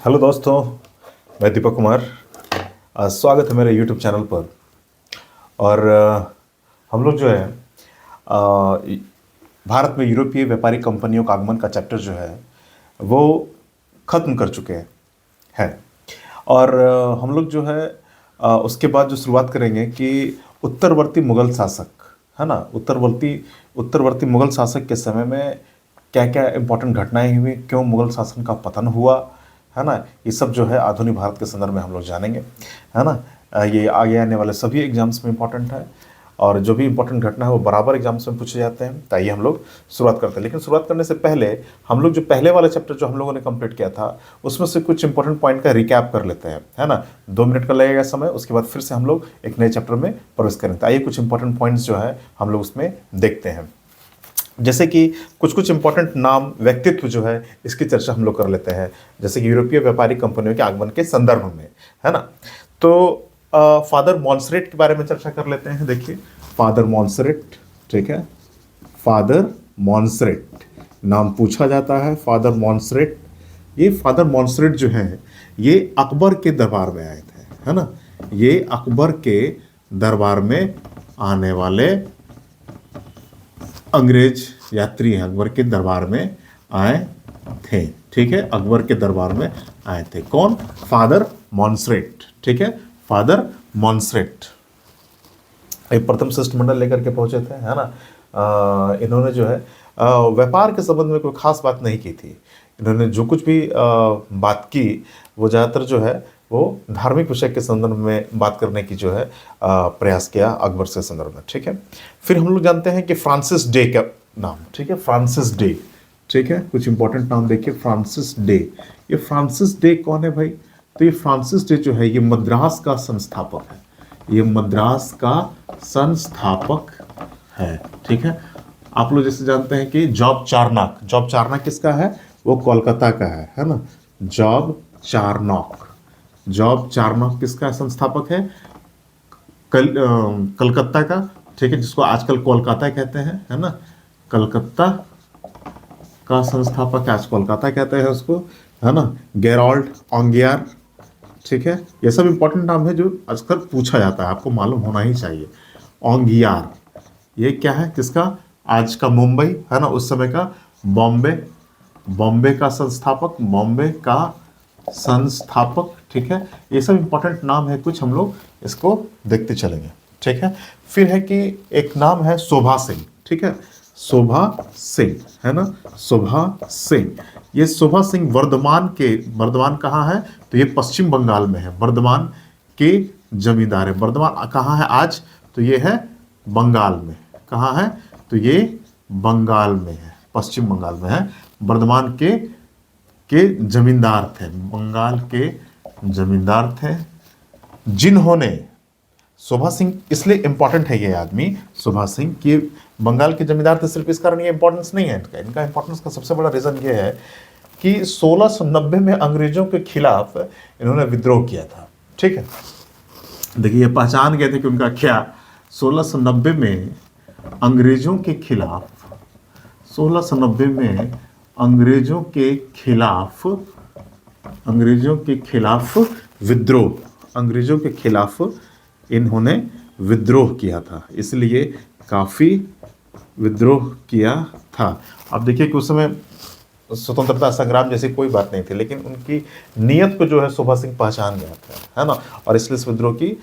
Hello दोस्तों, मैं दीपक कुमार। स्वागत है मेरे यूट्यूब चैनल पर। और हम लोग जो है भारत में यूरोपीय व्यापारी कंपनियों का आगमन का चैप्टर जो है वो ख़त्म कर चुके हैं। और हम लोग जो है उसके बाद जो शुरुआत करेंगे कि उत्तरवर्ती मुग़ल शासक, है ना, उत्तरवर्ती मुग़ल शासक के समय में क्या क्या इंपॉर्टेंट घटनाएं हुई, क्यों मुग़ल शासन का पतन हुआ, है ना। ये सब जो है आधुनिक भारत के संदर्भ में हम लोग जानेंगे, है ना। ये आगे आने वाले सभी एग्जाम्स में इंपॉर्टेंट है और जो भी इंपॉर्टेंट घटना है वो बराबर एग्जाम्स में पूछे जाते हैं। तो आइए हम लोग शुरुआत करते हैं। लेकिन शुरुआत करने से पहले हम लोग जो पहले वाला चैप्टर जो हम लोगों ने कंप्लीट किया था उसमें से कुछ इंपॉर्टेंट पॉइंट का रिकैप कर लेते हैं, है ना। 2 मिनट का लगेगा समय, उसके बाद फिर से हम लोग एक नए चैप्टर में प्रवेश करेंगे। तो आइए कुछ इंपॉर्टेंट पॉइंट्स जो है हम लोग उसमें देखते हैं। जैसे कि कुछ इंपॉर्टेंट नाम, व्यक्तित्व जो है इसकी चर्चा हम लोग कर लेते हैं, जैसे कि यूरोपीय व्यापारिक कंपनियों के आगमन के संदर्भ में, है ना। तो फादर मॉन्सरेट के बारे में चर्चा कर लेते हैं। देखिए, फादर मॉन्सरेट, ठीक है, फादर मॉन्सरेट नाम पूछा जाता है। फादर मॉन्सरेट, ये फादर मॉन्सरेट जो है ये अकबर के दरबार में आए थे, है ना। ये अकबर के दरबार में आने वाले अंग्रेज यात्री हैं, अकबर के दरबार में आए थे, ठीक है, अकबर के दरबार में आए थे। कौन? फादर मॉन्सरेट, ठीक है, फादर मॉन्सरेट। एक प्रथम शिष्टमंडल लेकर के पहुंचे थे, है ना। इन्होंने जो है व्यापार के संबंध में कोई खास बात नहीं की थी। इन्होंने जो कुछ भी बात की वो ज़्यादातर जो है वो धार्मिक विषय के संदर्भ में बात करने की जो है प्रयास किया अकबर से संदर्भ में, ठीक है। फिर हम लोग जानते हैं कि फ्रांसिस डे का नाम, ठीक है, फ्रांसिस डे, ठीक है, कुछ इंपॉर्टेंट नाम देखिए। फ्रांसिस डे, ये फ्रांसिस डे कौन है भाई? तो ये फ्रांसिस डे जो है ये मद्रास का संस्थापक है, ये मद्रास का संस्थापक है, ठीक है। आप लोग जैसे जानते हैं कि जॉब चारनॉक, जॉब चारनॉक किसका है? वो कोलकाता का है ना। जॉब चारनॉक, जॉब चारनॉक किसका संस्थापक है? कलकत्ता का, ठीक है, जिसको आजकल कोलकाता कहते हैं, है ना। कलकत्ता का संस्थापक आज कोलकाता कहते हैं उसको, है ना। गेराल्ड ऑंगियार, ठीक है, ये सब इंपॉर्टेंट नाम है जो अक्सर पूछा जाता है, आपको मालूम होना ही चाहिए। ऑंगियार, ये क्या है? किसका? आज का मुंबई, है ना, उस समय का बॉम्बे, बॉम्बे का संस्थापक, बॉम्बे का संस्थापक, ठीक है। ये सब इंपॉर्टेंट नाम है, कुछ हम लोग इसको देखते चलेंगे, ठीक है। फिर है कि एक नाम है शोभा सिंह, ठीक है, शोभा सिंह, है ना, शोभा सिंह। ये शोभा सिंह वर्धमान कहाँ है? तो ये पश्चिम बंगाल में है, वर्धमान के जमींदार है। वर्धमान कहाँ है आज? तो ये है बंगाल में। कहाँ है? तो ये बंगाल में है, पश्चिम बंगाल में है। वर्धमान के जमींदार थे, बंगाल के जमींदार थे, जिन्होंने, शोभा सिंह इसलिए इंपॉर्टेंट है ये आदमी, शोभा सिंह, कि बंगाल के जमींदार थे सिर्फ इस कारण ये इंपॉर्टेंस नहीं है इनका इंपॉर्टेंस का सबसे बड़ा रीजन ये है कि 1690 में अंग्रेजों के खिलाफ इन्होंने विद्रोह किया था, ठीक है। देखिए, ये पहचान गए थे कि उनका क्या, 1690 में अंग्रेजों के खिलाफ, 1690 में अंग्रेजों के खिलाफ विद्रोह, अंग्रेजों के खिलाफ इन्होंने विद्रोह किया था, इसलिए काफ़ी विद्रोह किया था। अब देखिए कि उस समय स्वतंत्रता संग्राम जैसी कोई बात नहीं थी, लेकिन उनकी नीयत को जो है शोभा सिंह पहचान गया था, है ना। और इसलिए इस विद्रोह की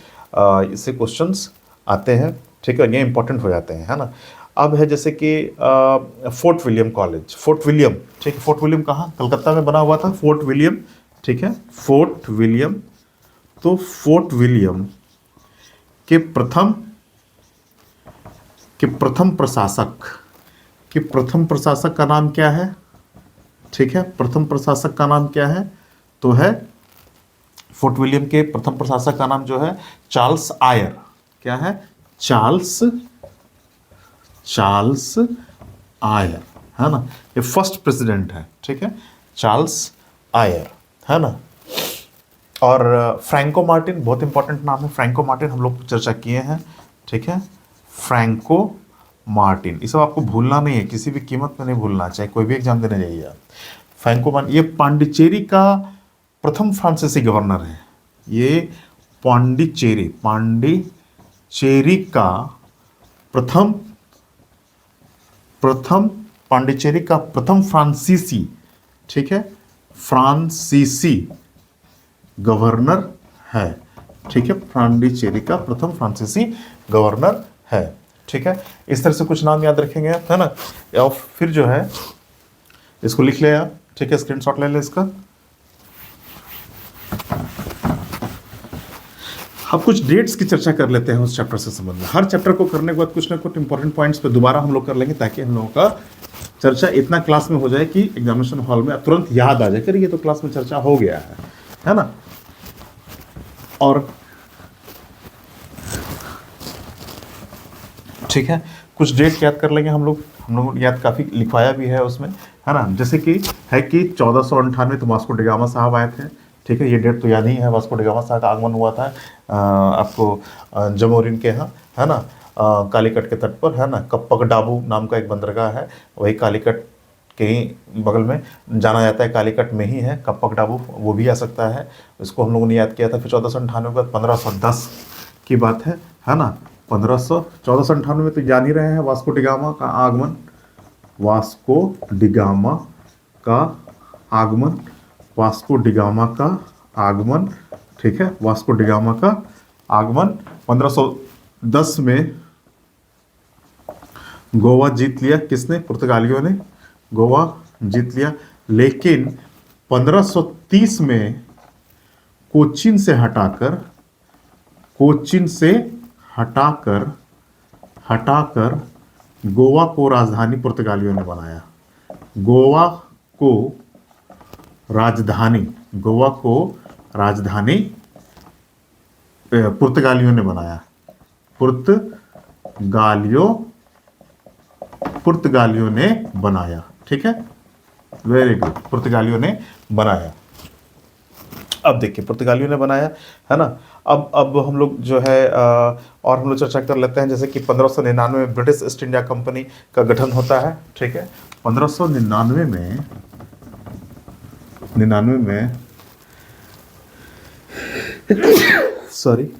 इससे क्वेश्चंस आते हैं, ठीक है, ये इंपॉर्टेंट हो जाते हैं, है ना। अब है जैसे कि fort William college, fort William, ठीक है, फोर्ट विलियम कहाँ? कलकत्ता में बना हुआ था फोर्ट विलियम, ठीक है, फोर्ट विलियम। तो फोर्ट विलियम के प्रथम प्रशासक का नाम क्या है? ठीक है, प्रथम प्रशासक का नाम क्या है? तो है फोर्ट विलियम के प्रथम प्रशासक का नाम जो है चार्ल्स आयर। क्या है? चार्ल्स आयर, है ना। ये फर्स्ट प्रेसिडेंट है, ठीक है, चार्ल्स आयर, है ना। और फ्रैंको मार्टिन, बहुत इंपॉर्टेंट नाम है फ्रैंको मार्टिन, हम लोग चर्चा किए हैं, ठीक है। Franco Martin. ये सब आपको भूलना नहीं है, किसी भी कीमत में नहीं भूलना, चाहे कोई भी एग्जाम देने जाइए आप। फ्रैंको ये पांडिचेरी का प्रथम फ्रांसीसी गवर्नर है। ये पांडिचेरी का प्रथम प्रथम पांडिचेरी का प्रथम फ्रांसीसी, ठीक है, फ्रांसीसी गवर्नर है, ठीक है, पांडिचेरी का प्रथम फ्रांसीसी गवर्नर है, ठीक है। इस तरह से कुछ नाम याद रखेंगे आप, है ना। और फिर जो है इसको लिख ले आप, ठीक है, स्क्रीनशॉट ले ले इसका। अब कुछ डेट्स की चर्चा कर लेते हैं उस चैप्टर से संबंध में। हर चैप्टर को करने के बाद कुछ ना कुछ इंपॉर्टेंट पॉइंट्स पे दोबारा हम लोग कर लेंगे, ताकि हम लोगों का चर्चा इतना क्लास में हो जाए कि एग्जामिनेशन हॉल में तुरंत याद आ जाए कि ये तो क्लास में चर्चा हो गया है ना। और ठीक है, कुछ डेट याद कर लेंगे हम लोग याद काफ़ी लिखवाया भी है उसमें, है ना। जैसे कि है कि 1498 तो वास्को डी गामा साहब आए थे, ठीक है, ये डेट तो याद ही है। वास्को डी गामा साहब का आगमन हुआ था आपको जमोरिन के यहाँ, है ना, कालीकट के तट पर, है ना। कप्पक डाबू नाम का एक बंदरगाह है, वही कालीकट के ही बगल में जाना जाता है, कालीकट में ही है कप्पक डाबू, वो भी आ सकता है। इसको हम लोगों ने याद किया था। फिर 1498 के बाद 1510 की बात है ना। 1498 में तो जान ही रहे हैं वास्को डी गामा का आगमन, वास्को डी गामा का आगमन, वास्को डी गामा का आगमन, ठीक है, वास्को डी गामा का आगमन। 1510 में गोवा जीत लिया किसने? पुर्तगालियों ने गोवा जीत लिया। लेकिन 1530 में कोचीन से हटाकर गोवा को राजधानी पुर्तगालियों ने बनाया। गोवा को राजधानी पुर्तगालियों ने बनाया। पुर्तगालियों ने बनाया, ठीक है, वेरी गुड, पुर्तगालियों ने बनाया। अब देखिए पुर्तगालियों ने बनाया, है ना। अब हम लोग जो है और हम लोग चर्चा कर लेते हैं। जैसे कि 1599 में ब्रिटिश ईस्ट इंडिया कंपनी का गठन होता है, ठीक है। 1599 में sorry,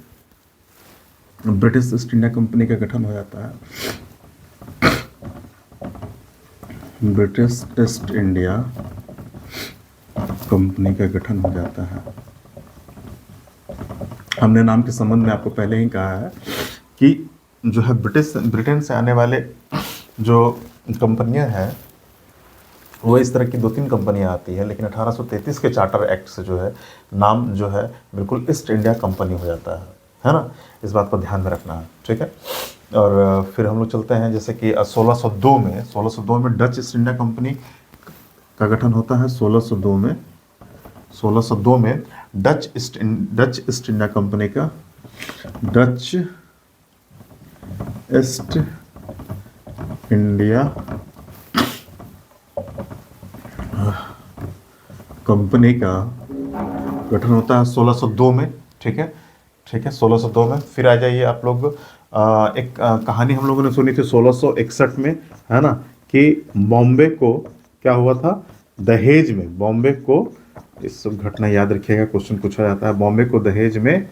British east India company का गठन हो जाता है। ब्रिटिश ईस्ट इंडिया कंपनी का गठन हो जाता है। हमने नाम के संबंध में आपको पहले ही कहा है कि जो है ब्रिटेन से आने वाले जो कंपनियां हैं वो इस तरह की 2-3 कंपनियां आती है, लेकिन 1833 के चार्टर एक्ट से जो है नाम जो है बिल्कुल ईस्ट इंडिया कंपनी हो जाता है ना। इस बात पर ध्यान में रखना है, ठीक है। और फिर हम लोग चलते हैं, जैसे कि 1602 में डच ईस्ट इंडिया कंपनी का गठन होता है। 1602 में डच ईस्ट इंडिया कंपनी का डच ईस्ट इंडिया कंपनी का गठन होता है 1602 में, ठीक है, 1602 में। फिर आ जाइए आप लोग, एक कहानी हम लोगों ने सुनी थी 1661 में, है ना, कि बॉम्बे को क्या हुआ था, दहेज में बॉम्बे को, इस सब घटना याद रखिएगा, क्वेश्चन पूछा जाता है। बॉम्बे को दहेज में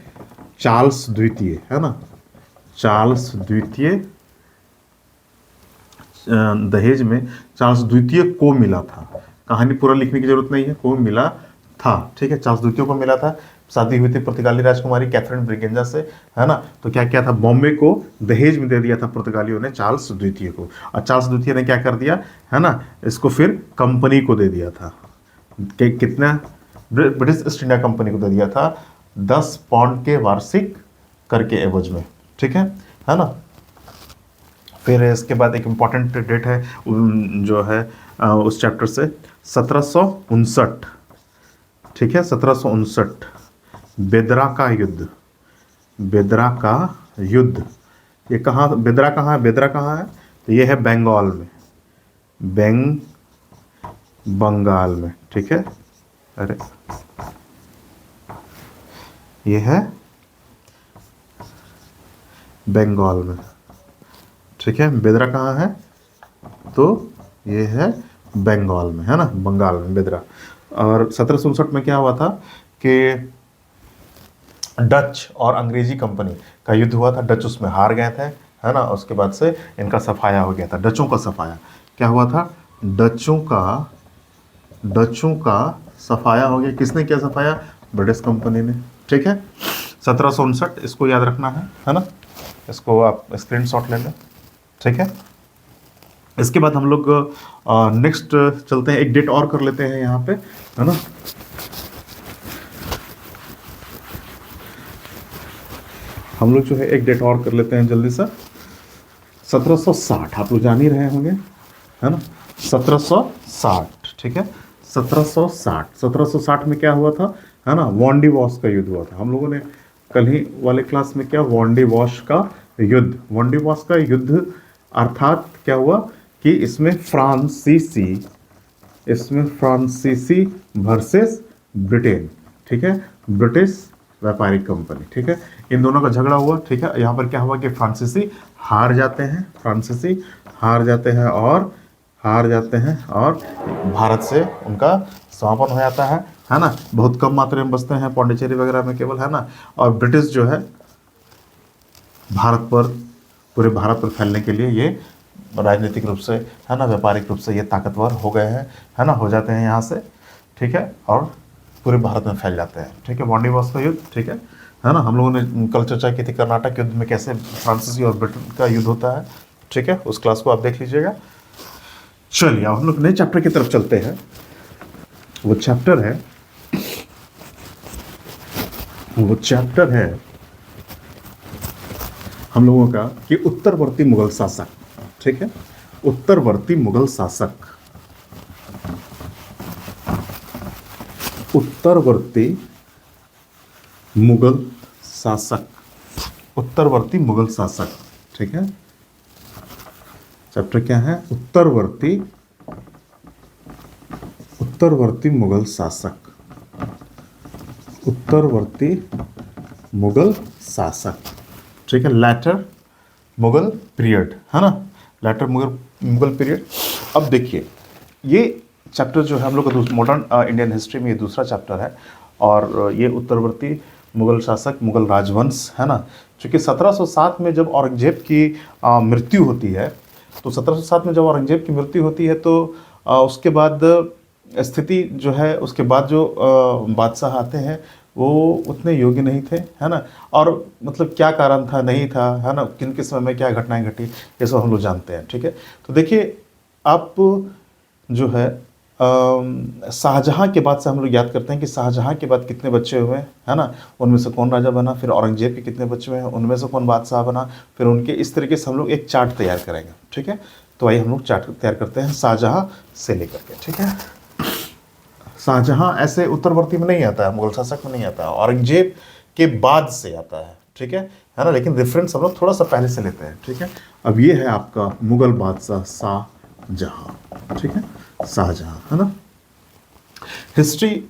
चार्ल्स द्वितीय, है ना, चार्ल्स द्वितीय दहेज में चार्ल्स द्वितीय को मिला था। कहानी पूरा लिखने की जरूरत नहीं है, को मिला था, ठीक है, चार्ल्स द्वितीय को मिला था। शादी हुई थी पुर्तगाली राजकुमारी कैथरीन ब्रिगेंजा से, है ना। तो क्या क्या था, बॉम्बे को दहेज में दे दिया था पुर्तगालियों ने चार्ल्स द्वितीय को, और चार्ल्स द्वितीय ने क्या कर दिया, है ना, इसको फिर कंपनी को दे दिया था। कितना, ब्रिटिश ईस्ट इंडिया कंपनी को दे दिया था 10 पाउंड के वार्षिक कर के एवज में, ठीक है ना। फिर इसके बाद एक इम्पॉर्टेंट डेट है जो है उस चैप्टर से 1759, ठीक है, 1759 बेदरा का युद्ध। ये कहाँ, बेदरा कहाँ है, तो ये है बंगाल में, बंगाल में, ठीक है, अरे ये है बंगाल में, ठीक है। बेदरा कहाँ है? तो ये है बंगाल में, है ना, बंगाल में बेदरा। और 1759 में क्या हुआ था कि डच और अंग्रेजी कंपनी का युद्ध हुआ था। डच उसमें हार गए थे, है ना। उसके बाद से इनका सफाया हो गया था, डचों का सफाया। क्या हुआ था? डचों का सफाया हो गया। किसने किया सफाया? ब्रिटिश कंपनी ने। ठीक है, 1759, इसको याद रखना है ना। इसको आप स्क्रीनशॉट ले लें। ठीक है, इसके बाद हम लोग नेक्स्ट चलते हैं, एक डेट और कर लेते हैं यहाँ पे, है ना। हम लोग जो है एक डेट और कर लेते हैं जल्दी से। 1760 आप लोग जान ही रहे होंगे, है ना। 1760, ठीक है। 1760 में क्या हुआ था, है ना, वॉन्डी वॉश का युद्ध हुआ था। हम लोगों ने कल ही वाले क्लास में क्या, वॉन्डी वॉश का युद्ध अर्थात क्या हुआ कि इसमें फ्रांसीसी वर्सेस ब्रिटेन, ठीक है, ब्रिटिश व्यापारिक कंपनी, ठीक है, इन दोनों का झगड़ा हुआ। ठीक है, यहाँ पर क्या हुआ कि फ्रांसीसी हार जाते हैं और भारत से उनका समापन हो जाता है ना। बहुत कम मात्रा में बसते हैं पौंडीचेरी वगैरह में केवल, है ना। और ब्रिटिश जो है पूरे भारत पर फैलने के लिए ये राजनीतिक रूप से, है ना, व्यापारिक रूप से ये ताकतवर हो गए हैं, है ना, हो जाते हैं यहाँ से। ठीक है, और पूरे भारत में फैल जाते हैं। ठीक है, वॉन्डी वॉश का युद्ध, ठीक है ना। हम लोगों ने कल चर्चा की थी कर्नाटक युद्ध में कैसे फ्रांसीसी और ब्रिटेन का युद्ध होता है। ठीक है, उस क्लास को आप देख लीजिएगा। चलिए अब हम लोग नए चैप्टर की तरफ चलते हैं। वो चैप्टर है हम लोगों का कि उत्तरवर्ती मुगल शासक। ठीक है, उत्तरवर्ती मुगल शासक ठीक है। चैप्टर क्या है? उत्तरवर्ती मुगल शासक, ठीक है, लैटर मुगल पीरियड, है ना, लैटर मुगल पीरियड। अब देखिए, ये चैप्टर जो है हम लोग का मॉडर्न इंडियन हिस्ट्री में ये दूसरा चैप्टर है। और ये उत्तरवर्ती मुगल शासक, मुगल राजवंश, है ना। चूँकि 1707 में जब औरंगजेब की मृत्यु होती है, तो 1707 में जब औरंगजेब की मृत्यु होती है तो उसके बाद स्थिति जो है, उसके बाद जो बादशाह आते हैं वो उतने योग्य नहीं थे, है ना। और मतलब क्या कारण था, नहीं था, है ना, किन किस समय में क्या घटनाएं घटी, ये सब हम लोग जानते हैं। ठीक है, तो देखिए आप जो है शाहजहाँ के बाद से हम लोग याद करते हैं कि शाहजहाँ के बाद कितने बच्चे हुए, है ना, उनमें से कौन राजा बना, फिर औरंगजेब के कितने बच्चे हुए हैं, उनमें से कौन बादशाह बना, फिर उनके, इस तरीके से हम लोग एक चार्ट तैयार करेंगे। ठीक है, तो आइए हम लोग चार्ट तैयार करते हैं शाहजहाँ से लेकर के। ठीक है, शाहजहाँ ऐसे उत्तरवर्ती में नहीं आता है, मुगल शासक में नहीं आता है, औरंगजेब के बाद से आता है। ठीक है ना, लेकिन रेफरेंस हम लोग थोड़ा सा पहले से लेते हैं। ठीक है, अब ये है आपका मुगल बादशाह शाहजहाँ। ठीक है, शाहजहाँ, है ना। हिस्ट्री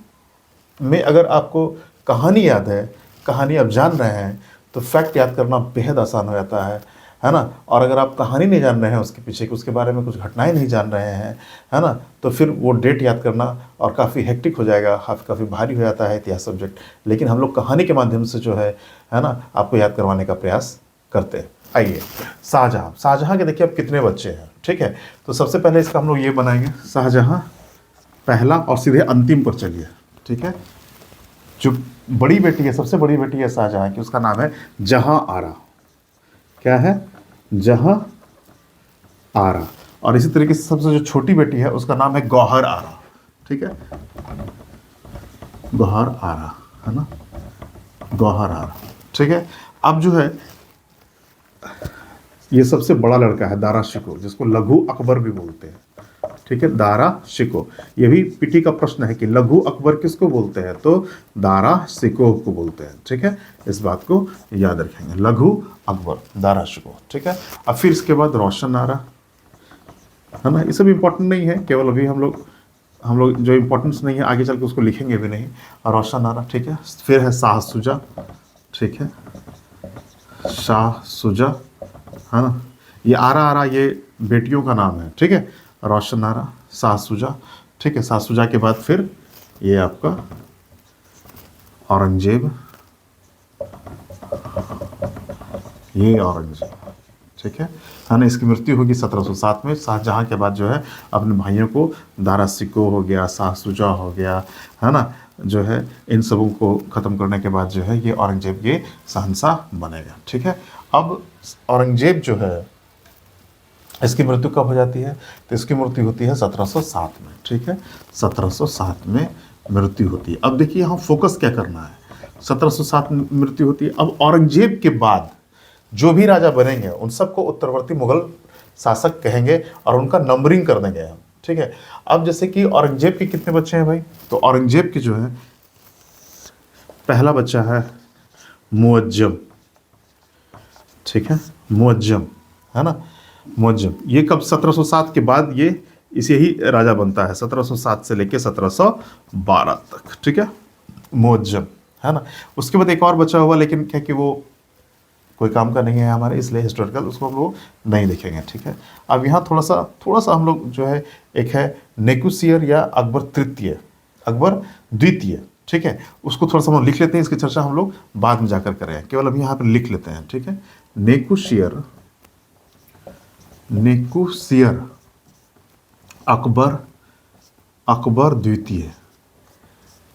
में अगर आपको कहानी याद है, कहानी आप जान रहे हैं, तो फैक्ट याद करना बेहद आसान हो जाता है ना। और अगर आप कहानी नहीं जान रहे हैं उसके पीछे, उसके बारे में कुछ घटनाएं नहीं जान रहे हैं, है ना, तो फिर वो डेट याद करना और काफ़ी हेक्टिक हो जाएगा, काफ़ी भारी हो जाता है इतिहास सब्जेक्ट। लेकिन हम लोग कहानी के माध्यम से जो है ना, आपको याद करवाने का प्रयास करते हैं। आइए, शाहजहाँ के देखिए अब कितने बच्चे हैं। ठीक है, तो सबसे पहले इसका हम लोग ये बनाएंगे, शाहजहाँ पहला, और सीधे अंतिम पर चलिए। ठीक है, जो बड़ी बेटी है, सबसे बड़ी बेटी है शाहजहाँ की, उसका नाम है जहाँ आरा। क्या है? जहाँ आरा। और इसी तरीके से सबसे जो छोटी बेटी है उसका नाम है गौहर आरा। ठीक है, गौहर आरा, है ना, गौहर आरा। ठीक है, अब जो है ये सबसे बड़ा लड़का है दारा शिकोह, जिसको लघु अकबर भी बोलते हैं। ठीक है, दारा शिकोह। ये भी पीटी का प्रश्न है कि लघु अकबर किसको बोलते हैं, तो दारा शिकोह को बोलते हैं। ठीक है, इस बात को याद रखेंगे, लघु अकबर, दारा शिकोह। ठीक है, अब फिर इसके बाद रोशन आरा, है ना। ये सब इम्पोर्टेंट नहीं है, केवल अभी हम लोग जो इम्पोर्टेंस नहीं है आगे चल के उसको लिखेंगे भी नहीं। और रोशन आरा, ठीक है। फिर है शाह शुजा, ठीक है, शाह शुजा, है ना। ये आरा आरा ये बेटियों का नाम है, ठीक है। रोशन आरा, शाह शुजा, ठीक है। शाह शुजा के बाद फिर ये आपका औरंगजेब, ये औरंगजेब, ठीक है ना। इसकी मृत्यु होगी 1707 में। शाहजहां के बाद जो है अपने भाइयों को, दारा सिको हो गया, शाह शुजा हो गया, है ना, जो है इन सबों को ख़त्म करने के बाद जो है ये औरंगजेब ये शहंशाह बनेगा, ठीक है। अब औरंगजेब जो है इसकी मृत्यु कब हो जाती है? तो इसकी मृत्यु होती है 1707 में, ठीक है। 1707 में मृत्यु होती है। अब देखिए यहाँ फोकस क्या करना है। 1707 में मृत्यु होती है। अब औरंगजेब के बाद जो भी राजा बनेंगे उन सबको उत्तरवर्ती मुगल शासक कहेंगे और उनका नंबरिंग कर देंगे हम, ठीक है। अब जैसे कि औरंगजेब के कितने बच्चे हैं भाई? तो औरंगजेब के जो है पहला बच्चा है मुअज्जम, ठीक है, मुअज्जम, है ना, मुअज्जम। ये कब? 1707 के बाद ये इसे ही राजा बनता है, 1707 से लेके 1712 तक, ठीक है, मुअज्जम, है ना। उसके बाद एक और बचा हुआ, लेकिन क्या कि वो कोई काम का नहीं है हमारे, इसलिए हिस्टोरिकल उसको हम लोग नहीं देखेंगे, ठीक है। अब यहाँ थोड़ा सा हम लोग जो है, एक है नेकुसियर या अकबर तृतीय, अकबर द्वितीय, ठीक है, उसको थोड़ा सा हम लिख लेते हैं। इसकी चर्चा हम लोग बाद में जाकर करें, केवल अभी यहाँ पर लिख लेते हैं, ठीक है। नेकुशियर, नेकुशियर अकबर, अकबर द्वितीय,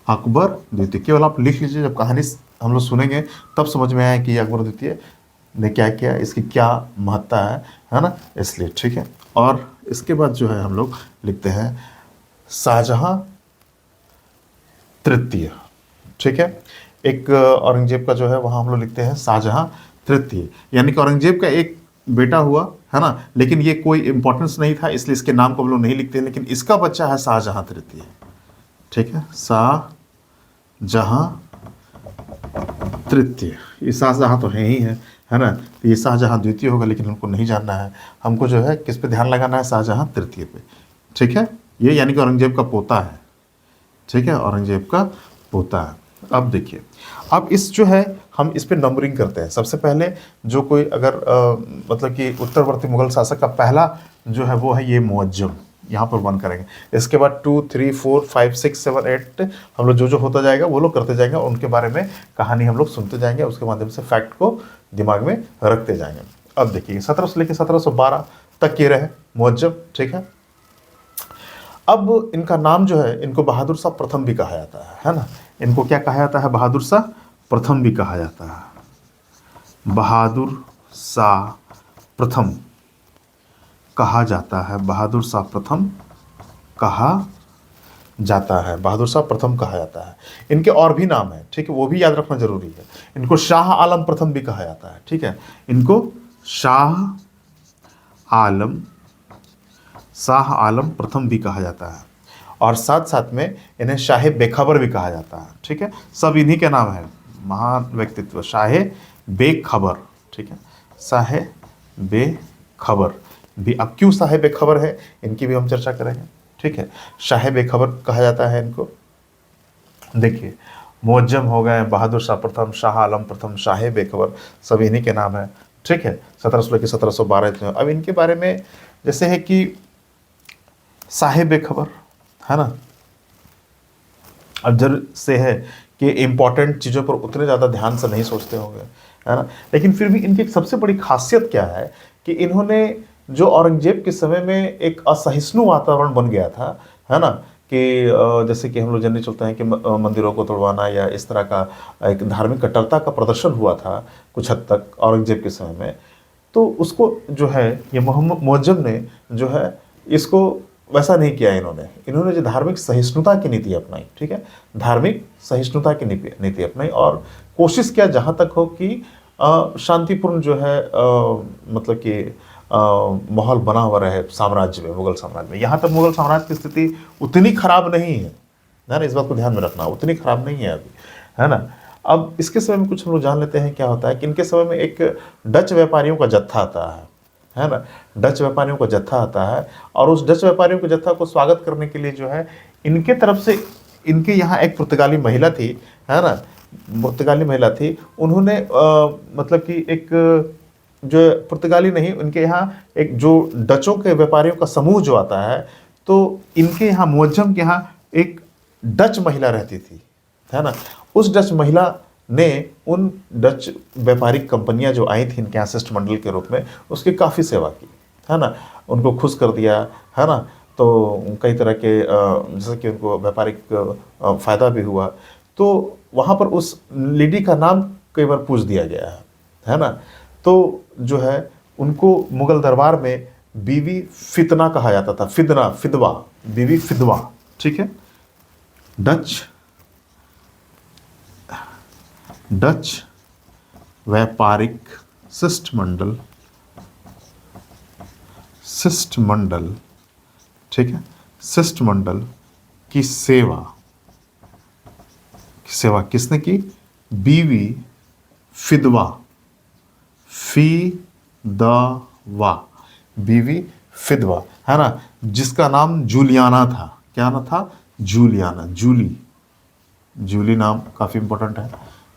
अकबर द्वितीय, केवल आप लिख लीजिए। जब कहानी हम लोग सुनेंगे तब समझ में आया कि अकबर द्वितीय ने क्या किया, इसकी क्या महत्ता है ना, इसलिए, ठीक है। और इसके बाद जो है हम लोग लिखते हैं शाहजहां तृतीय, ठीक है। एक औरंगजेब का जो है वहाँ हम लोग लिखते हैं शाहजहां तृतीय, यानी कि औरंगजेब का एक बेटा हुआ, है ना, लेकिन ये कोई इंपॉर्टेंस नहीं था, इसलिए इसके नाम को हम लोग नहीं लिखते हैं, लेकिन इसका बच्चा है शाहजहां तृतीय, ठीक है, शाहजहां तृतीय। ये शाहजहां तो है ही है ना, तो ये शाहजहां द्वितीय होगा, लेकिन हमको नहीं जानना है, हमको जो है किस पे ध्यान लगाना है, शाहजहां तृतीय पे, ठीक है। ये यानी कि औरंगजेब का पोता है, ठीक है, औरंगजेब का पोता है। अब देखिए, अब इस जो है हम इस पे नंबरिंग करते हैं। सबसे पहले जो कोई अगर मतलब कि उत्तरवर्ती मुगल शासक का पहला जो है वो है ये मुअज्जम, यहाँ पर 1 करेंगे। इसके बाद 2, 3, 4, 5, 6, 7, 8 हम लोग जो होता जाएगा वो लोग करते जाएंगे, और उनके बारे में कहानी हम लोग सुनते जाएंगे, उसके माध्यम से फैक्ट को दिमाग में रखते जाएंगे। अब देखिए 1700 से लेकर 1712 तक ये रहे मुअज्जम, ठीक है। अब इनका नाम जो है, इनको बहादुर शाह प्रथम भी कहा जाता है ना। इनको क्या कहा जाता है? बहादुर शाह प्रथम भी कहा जाता है, बहादुर शाह प्रथम कहा जाता है, बहादुर शाह प्रथम कहा जाता है, बहादुर शाह प्रथम कहा जाता है। इनके और भी नाम है, ठीक है, वो भी याद रखना जरूरी है। इनको शाह आलम प्रथम भी कहा जाता है, ठीक है, इनको शाह आलम, शाह आलम प्रथम भी कहा जाता है, और साथ साथ में इन्हें शाह बेखबर भी कहा जाता है, ठीक है। सब इन्हीं के नाम है, महान व्यक्तित्व शाह बेखबर, ठीक है, शाह बेखबर भी। अब क्यों शाह बेखबर है इनकी भी हम चर्चा करेंगे, ठीक है। शाह बेखबर कहा जाता है इनको, देखिए मुअज्जम हो गए, बहादुर शाह प्रथम, शाह आलम प्रथम, शाह बेखबर, सब इन्हीं के नाम है, ठीक है। 1700 के 1712। अब इनके बारे में जैसे है कि शाह बेखबर, है ना, अब जर से है कि इम्पॉर्टेंट चीज़ों पर उतने ज़्यादा ध्यान से नहीं सोचते होंगे, है ना, लेकिन फिर भी इनकी एक सबसे बड़ी खासियत क्या है कि इन्होंने जो औरंगजेब के समय में एक असहिष्णु वातावरण बन गया था, है ना, कि जैसे कि हम लोग जानने चलते हैं कि मंदिरों को तोड़वाना या इस तरह का एक धार्मिक कट्टरता का प्रदर्शन हुआ था कुछ हद तक औरंगजेब के समय में, तो उसको जो है ये मोहम्मद मुअज्जम ने जो है इसको वैसा नहीं किया। इन्होंने जो धार्मिक सहिष्णुता की नीति अपनाई, ठीक है, धार्मिक सहिष्णुता की नीति अपनाई, और कोशिश किया जहाँ तक हो कि शांतिपूर्ण जो है मतलब कि माहौल बना हुआ रहे साम्राज्य में, मुगल साम्राज्य में। यहाँ तक मुगल साम्राज्य की स्थिति उतनी खराब नहीं है ना, इस बात को ध्यान में रखना, उतनी खराब नहीं है अभी, है ना। अब इसके समय में कुछ हम लोग जान लेते हैं क्या होता है कि इनके समय में एक डच व्यापारियों का जत्था आता है ना, डच व्यापारियों का जत्था आता है, और उस डच व्यापारियों के जत्था को स्वागत करने के लिए जो है इनके तरफ से, इनके यहाँ एक पुर्तगाली महिला थी, है ना, पुर्तगाली महिला थी, उन्होंने मतलब कि एक जो पुर्तगाली नहीं, उनके यहाँ एक जो डचों के व्यापारियों का समूह जो आता है, तो इनके यहाँ मुअज्जम के यहाँ एक डच महिला रहती थी, है ना। उस डच महिला ने उन डच व्यापारिक कंपनियां जो आई थी इनके यहाँ शिष्टमंडल के रूप में, उसकी काफ़ी सेवा की, है ना। उनको खुश कर दिया, है ना। तो कई तरह के जैसे कि उनको व्यापारिक फ़ायदा भी हुआ। तो वहाँ पर उस लेडी का नाम कई बार पूछ दिया गया है ना। तो जो है उनको मुगल दरबार में बीवी फितना कहा जाता था, फिदना, फिदवा, बीवी फिदवा, ठीक है। डच व्यापारिक शिष्टमंडल, ठीक है, शिष्टमंडल की सेवा किसने की? बीवी फिदवा, बीवी फिदवा, है ना, जिसका नाम जूलियाना था। क्या नाम था? जूलियाना, जूली नाम काफ़ी इंपॉर्टेंट है।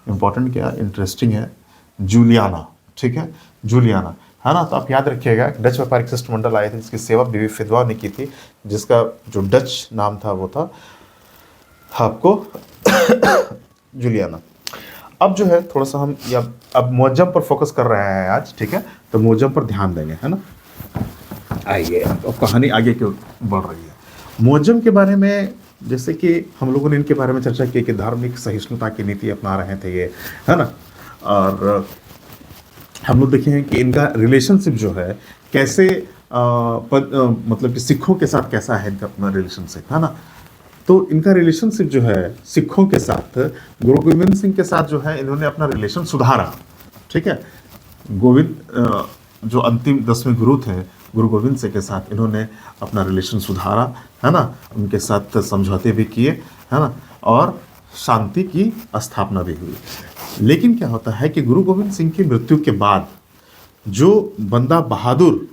इंपॉर्टेंट क्या, इंटरेस्टिंग है, जूलियाना, ठीक है, जूलियाना, है ना। तो आप याद रखिएगा, डच व्यापारिक शिष्टमंडल आए थे जिसकी सेवा बीवी फिदवा ने की थी, जिसका जो डच नाम था वो था आपको जूलियाना। अब जो है थोड़ा सा हम या अब मुअज्जम पर फोकस कर रहे हैं आज, ठीक है। तो मुअज्जम पर ध्यान देंगे, है ना। आइए, अब कहानी आगे क्यों बढ़ रही है। मुअज्जम के बारे में जैसे कि हम लोगों ने इनके बारे में चर्चा की कि धार्मिक सहिष्णुता की नीति अपना रहे थे ये, है ना। और हम लोग देखे हैं कि इनका रिलेशनशिप जो है कैसे मतलब कि सिखों के साथ कैसा है इनका अपना रिलेशनशिप, है ना। तो इनका रिलेशनशिप जो है सिखों के साथ, गुरु गोविंद सिंह के साथ जो है इन्होंने अपना रिलेशन सुधारा, ठीक है। गोविंद जो अंतिम 10वें गुरु थे गुरु गोविंद सिंह के साथ, इन्होंने अपना रिलेशन सुधारा, है ना। उनके साथ समझौते भी किए, है ना, और शांति की स्थापना भी हुई। लेकिन क्या होता है कि गुरु गोविंद सिंह की मृत्यु के बाद जो बंदा बहादुर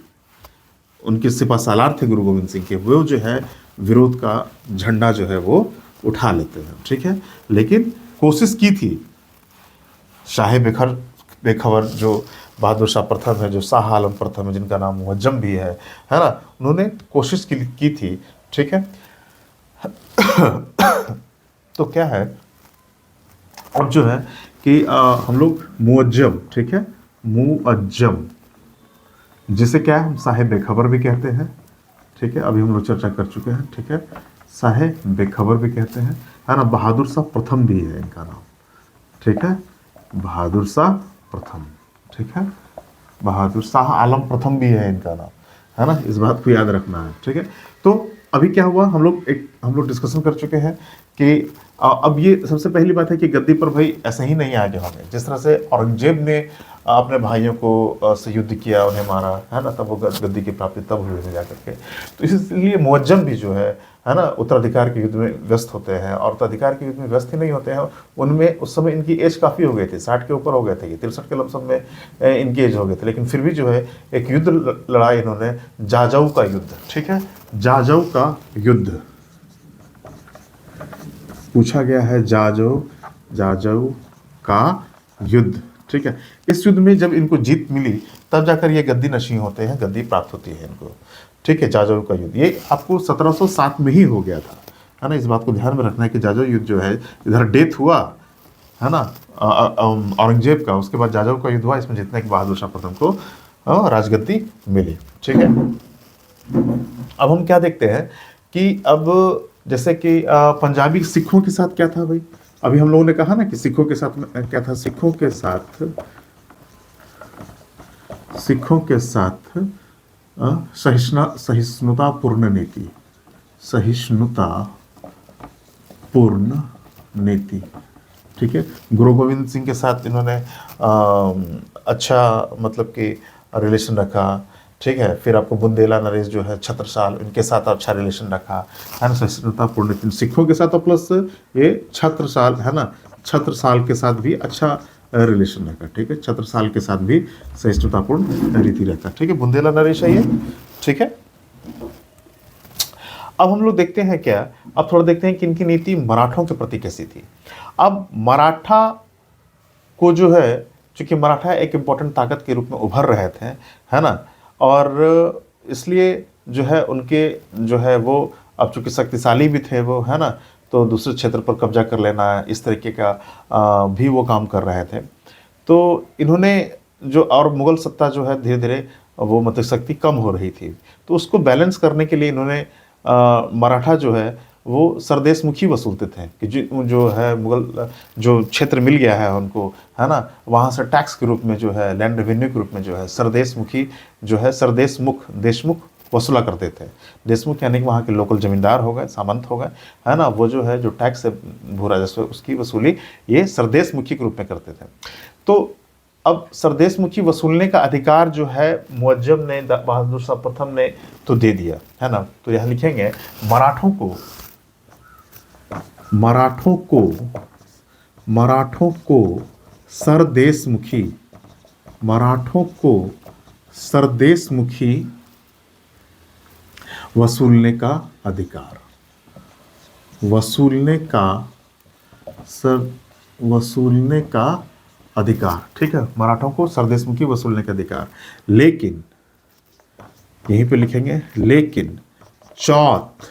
उनके सिपा सालार थे गुरु गोविंद सिंह के, वो जो है विरोध का झंडा जो है वो उठा लेते हैं, ठीक है। लेकिन कोशिश की थी शाह बेखबर जो बहादुर शाह प्रथम है, जो शाह आलम प्रथम है, जिनका नाम मुअज्जम भी है ना, उन्होंने कोशिश की थी, ठीक है। तो क्या है, अब जो है कि हम लोग मुअज्जम, ठीक है, मुअज्जम जिसे क्या है हम साहिब बेखबर भी कहते हैं, ठीक है। अभी हम लोग चर्चा कर चुके हैं, ठीक है। साहिब बेखबर भी कहते हैं, है ना। बहादुर शाह प्रथम भी है इनका नाम, ठीक है, बहादुर शाह प्रथम, ठीक है। बहादुर शाह आलम प्रथम भी है इनका नाम, है ना। इस बात को याद रखना है, ठीक है। तो अभी क्या हुआ, हम लोग डिस्कशन कर चुके हैं कि अब ये सबसे पहली बात है कि गद्दी पर भाई ऐसे ही नहीं आगे होंगे। जिस तरह से औरंगजेब ने अपने भाइयों को से युद्ध किया, उन्हें मारा, है ना, तब वो गद्दी की प्राप्ति तब हुई है जाकर के। तो इसलिए मुअज्जम भी जो है ना, उत्तराधिकार के युद्ध में व्यस्त होते हैं। और उत्तराधिकार के युद्ध में व्यस्त ही नहीं होते हैं, उनमें उस समय इनकी एज काफ़ी हो गई थी, 60 के ऊपर हो गए थे, 63 के लमसम में इनकी एज हो गई थी। लेकिन फिर भी जो है एक युद्ध लड़ाई इन्होंने, जाजऊ का युद्ध, ठीक है, जाजऊ का युद्ध पूछा गया है, जाजऊ का युद्ध, ठीक है। इस युद्ध में जब इनको जीत मिली तब जाकर ये गद्दी नशीं होते हैं, गद्दी प्राप्त होती है इनको, ठीक है। जाजऊ का युद्ध ये आपको 1707 में ही हो गया था, है ना। इस बात को ध्यान में रखना है कि जाजऊ युद्ध जो है, इधर डेथ हुआ, है ना, औरंगजेब का, उसके बाद जाजऊ का युद्ध हुआ, इसमें जीतने के बहादुर शाह प्रथम को राजगद्दी मिली, ठीक है। अब हम क्या देखते हैं कि अब जैसे कि पंजाबी सिखों के साथ क्या था भाई, अभी हम लोगों ने कहा ना कि सिखों के साथ में क्या था, सिखों के साथ सहिष्णुतापूर्ण नीति, ठीक है। गुरु गोविंद सिंह के साथ इन्होंने अच्छा मतलब कि रिलेशन रखा, ठीक है। फिर आपको बुंदेला नरेश जो है छत्रसाल, इनके साथ अच्छा रिलेशन रखा, है ना, सहिष्णुतापूर्ण सिखों के साथ, प्लस ये छत्रसाल, है ना, छत्रसाल के साथ भी अच्छा रिलेशन रखा, ठीक है। छत्रसाल के साथ भी सहिष्णुतापूर्ण रीति रखा, ठीक है। बुंदेला नरेश है ये, ठीक है। अब हम लोग देखते हैं क्या, अब थोड़ा देखते हैं कि इनकी नीति मराठों के प्रति कैसी थी। अब मराठा को जो है चूँकि मराठा एक इम्पोर्टेंट ताकत के रूप में उभर रहे थे, है ना, और इसलिए जो है उनके जो है वो अब चूँकि शक्तिशाली भी थे वो, है ना, तो दूसरे क्षेत्र पर कब्जा कर लेना इस तरीके का भी वो काम कर रहे थे। तो इन्होंने जो, और मुग़ल सत्ता जो है धीरे धीरे वो मतलब शक्ति कम हो रही थी, तो उसको बैलेंस करने के लिए इन्होंने मराठा जो है वो सरदेशमुखी वसूलते थे कि जो है मुग़ल जो क्षेत्र मिल गया है उनको, है ना, वहाँ से टैक्स के रूप में जो है, लैंड रेवेन्यू के रूप में जो है सरदेशमुखी जो है देशमुख वसूला करते थे। देशमुख यानी कि वहाँ के लोकल ज़मींदार हो गए, सामंत हो गए, है ना, वो जो है जो टैक्स है भू राजस्व उसकी वसूली ये सरदेशमुखी के रूप में करते थे। तो अब सरदेशमुखी वसूलने का अधिकार जो है मुअज्जम ने, बहादुर शाह प्रथम ने तो दे दिया, है ना। तो यहाँ लिखेंगे मराठों को सरदेशमुखी वसूलने का अधिकार, ठीक है, मराठों को सरदेशमुखी वसूलने का अधिकार। लेकिन यहीं पे लिखेंगे, लेकिन चौथ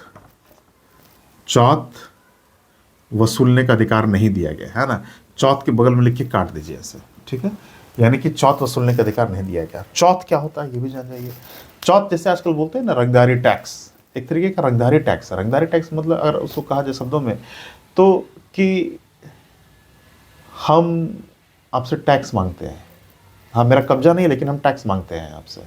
वसूलने का अधिकार नहीं दिया गया, है ना। चौथ के बगल में लिख के काट दीजिए ऐसे, ठीक है, यानी कि चौथ वसूलने का अधिकार नहीं दिया गया। चौथ क्या होता है ये भी जान जाइए। चौथ जैसे आजकल बोलते हैं ना रंगदारी टैक्स, एक तरीके का रंगदारी टैक्स है। रंगदारी टैक्स मतलब अगर उसको कहा जाए शब्दों में तो कि हम आपसे टैक्स मांगते हैं, हाँ मेरा कब्जा नहीं है लेकिन हम टैक्स मांगते हैं आपसे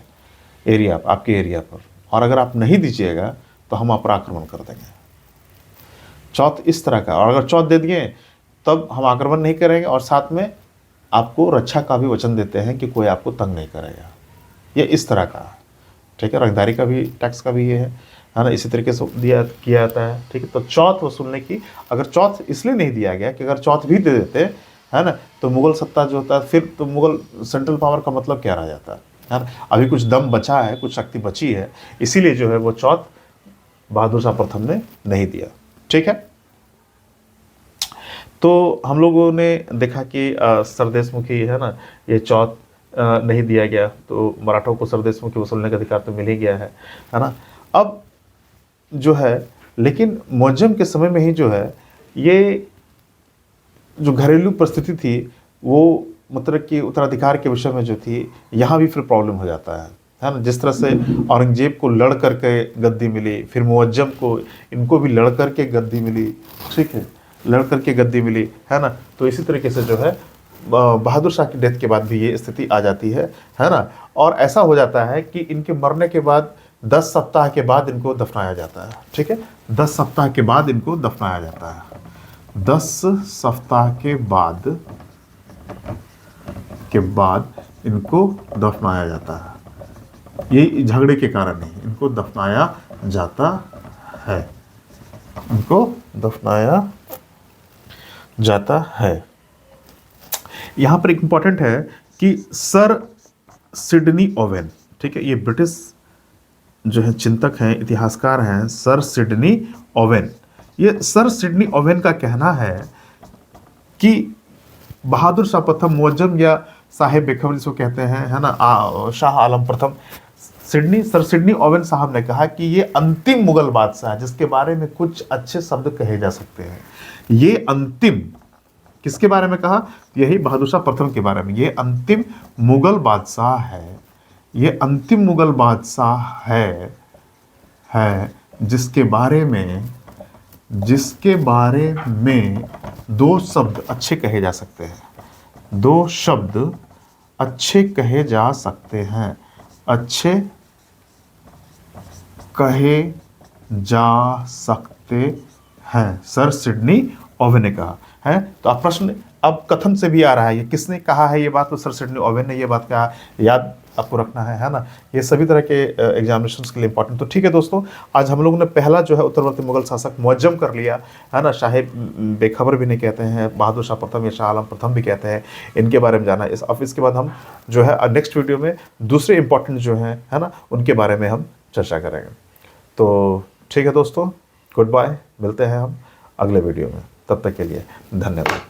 एरिया, आपके एरिया पर, और अगर आप नहीं दीजिएगा तो हम आप पर आक्रमण कर देंगे। चौथ इस तरह का, और अगर चौथ दे दिए तब हम आक्रमण नहीं करेंगे और साथ में आपको रक्षा का भी वचन देते हैं कि कोई आपको तंग नहीं करेगा। ये इस तरह का, ठीक है, रंगदारी का भी टैक्स का भी ये है ना, इसी तरीके से किया जाता है, ठीक है। तो चौथ वसूलने की, अगर चौथ इसलिए नहीं दिया गया कि अगर चौथ भी दे देते, है ना, तो मुग़ल सत्ता जो होता है फिर तो मुग़ल सेंट्रल पावर का मतलब क्या रह जाता है ना। अभी कुछ दम बचा है, कुछ शक्ति बची है, इसीलिए जो है वो चौथ बहादुर शाह प्रथम ने नहीं दिया, ठीक है। तो हम लोगों ने देखा कि सरदेशमुखी, है ना, ये चौथ नहीं दिया गया, तो मराठों को सरदेशमुखी वसूलने का अधिकार तो मिल ही गया है ना। अब जो है लेकिन मुअज्जम के समय में ही जो है ये जो घरेलू परिस्थिति थी वो मतलब कि उत्तराधिकार के विषय में जो थी, यहाँ भी फिर प्रॉब्लम हो जाता है ना। जिस तरह से औरंगजेब को लड़ करके गद्दी मिली, फिर मुअज्जम को, इनको भी लड़ करके गद्दी मिली, ठीक है, लड़ करके गद्दी मिली, है ना। तो इसी तरीके से जो है बहादुर शाह की डेथ के बाद भी ये स्थिति आ जाती है ना। और ऐसा हो जाता है कि इनके मरने के बाद 10 सप्ताह के बाद इनको दफनाया जाता है, ठीक है, 10 सप्ताह के बाद इनको दफनाया जाता है। 10 सप्ताह के बाद इनको दफनाया जाता है। ये झगड़े के कारण नहीं, इनको दफनाया जाता है, इनको दफनाया जाता है। यहाँ पर एक इम्पॉर्टेंट है कि सर सिडनी ओवेन, ठीक है, ये ब्रिटिश जो है चिंतक हैं, इतिहासकार हैं, सर सिडनी ओवेन। ये सर सिडनी ओवेन का कहना है कि बहादुर शाह प्रथम मुअज्जम या साहेब बेखबर जिसको कहते हैं, है ना, शाह आलम प्रथम, सर सिडनी ओवेन साहब ने कहा कि ये अंतिम मुगल बादशाह है जिसके बारे में कुछ अच्छे शब्द कहे जा सकते हैं। ये अंतिम, किसके बारे में कहा? यही बहादुर शाह प्रथम के बारे में। ये अंतिम मुगल बादशाह है, ये अंतिम मुगल बादशाह है जिसके बारे में 2 शब्द अच्छे कहे जा सकते हैं, 2 शब्द अच्छे कहे जा सकते हैं, अच्छे कहे जा सकते हैं, सर सिडनी ओवेन ने कहा है। तो आप प्रश्न अब कथन से भी आ रहा है, ये किसने कहा है ये बात? तो सर सिडनी ओवेन ने ये बात कहा, याद आपको रखना है ना। ये सभी तरह के एग्जामिनेशंस के लिए इंपॉर्टेंट। तो ठीक है दोस्तों, आज हम लोगों ने पहला जो है उत्तरवर्ती मुगल शासक मुअज्जम कर लिया, है ना। साहेब बेखबर भी नहीं कहते हैं, बहादुर शाह प्रथम या शाह आलम प्रथम भी कहते हैं, इनके बारे में जाना। इसके बाद हम जो है नेक्स्ट वीडियो में दूसरे इंपॉर्टेंट जो हैं, है ना, उनके बारे में हम चर्चा करेंगे। तो ठीक है दोस्तों, गुड बाय, मिलते हैं हम अगले वीडियो में, तब तक के लिए धन्यवाद।